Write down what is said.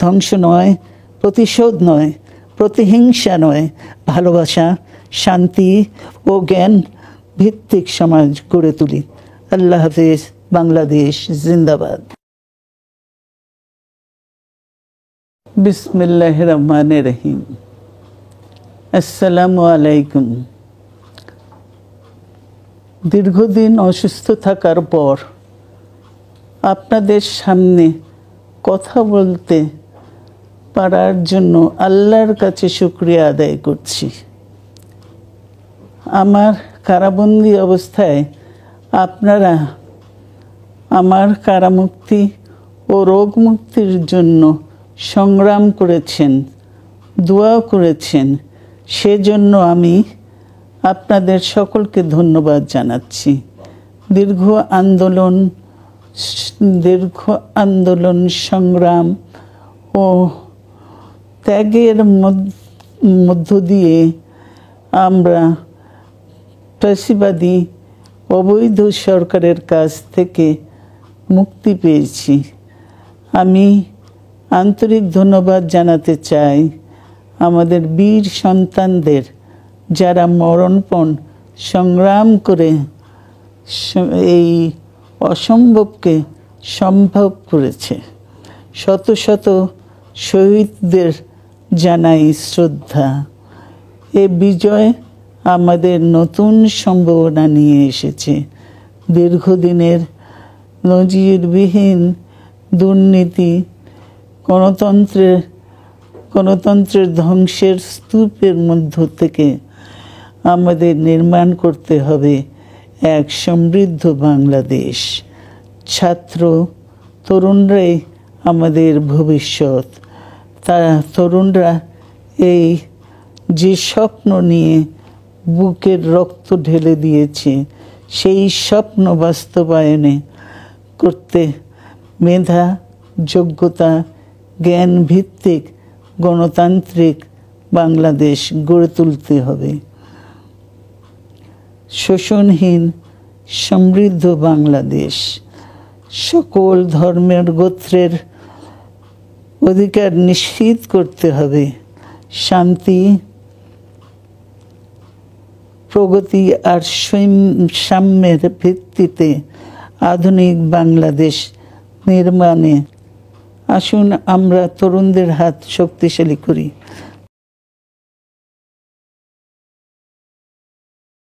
ধ্বংস নয়, প্রতিশোধ নয়, প্রতিহিংসা নয়, ভালোবাসা, শান্তি ও জ্ঞান ভিত্তিক সমাজ গড়ে তুলি। আল্লাহ হাফেজ। বাংলাদেশ জিন্দাবাদ। বিসমিল্লাহির রহমানির রহিম। আসসালামু আলাইকুম। দীর্ঘদিন অসুস্থ থাকার পর আপনাদের সামনে কথা বলতে পারার জন্য আল্লাহর কাছে শুকরিয়া আদায় করছি। আমার কারাবন্দী অবস্থায় আপনারা আমার কারামুক্তি ও রোগ মুক্তির জন্য সংগ্রাম করেছেন, দোয়া করেছেন। সেজন্য আমি আপনাদের সকলকে ধন্যবাদ জানাচ্ছি। দীর্ঘ আন্দোলন সংগ্রাম ও ত্যাগের মধ্য দিয়ে আমরা ফ্যাসিবাদী অবৈধ সরকারের কাছ থেকে মুক্তি পেয়েছি। আমি আন্তরিক ধন্যবাদ জানাতে চাই আমাদের বীর সন্তানদের, যারা মরণপণ সংগ্রাম করে এই অসম্ভবকে সম্ভব করেছে। শত শত শহীদদের জানাই শ্রদ্ধা। এ বিজয় আমাদের নতুন সম্ভাবনা নিয়ে এসেছে। দীর্ঘদিনের নজিরবিহীন দুর্নীতি, গণতন্ত্রের ধ্বংসের স্তূপের মধ্য থেকে আমাদের নির্মাণ করতে হবে এক সমৃদ্ধ বাংলাদেশ। ছাত্র তরুণরাই আমাদের ভবিষ্যৎ। তরুণরা এই যে স্বপ্ন নিয়ে বুকের রক্ত ঢেলে দিয়েছে, সেই স্বপ্ন বাস্তবায়নে করতে মেধা, যোগ্যতা, জ্ঞান ভিত্তিক গণতান্ত্রিক বাংলাদেশ গড়ে তুলতে হবে। শোষণহীন সমৃদ্ধ বাংলাদেশ। সকল ধর্মের গোত্রের অধিকার নিশ্চিত করতে হবে। শান্তি, প্রগতি আর সাম্যের ভিত্তিতে আধুনিক বাংলাদেশ নির্মাণে আসুন আমরা তরুণদের হাত শক্তিশালী করি।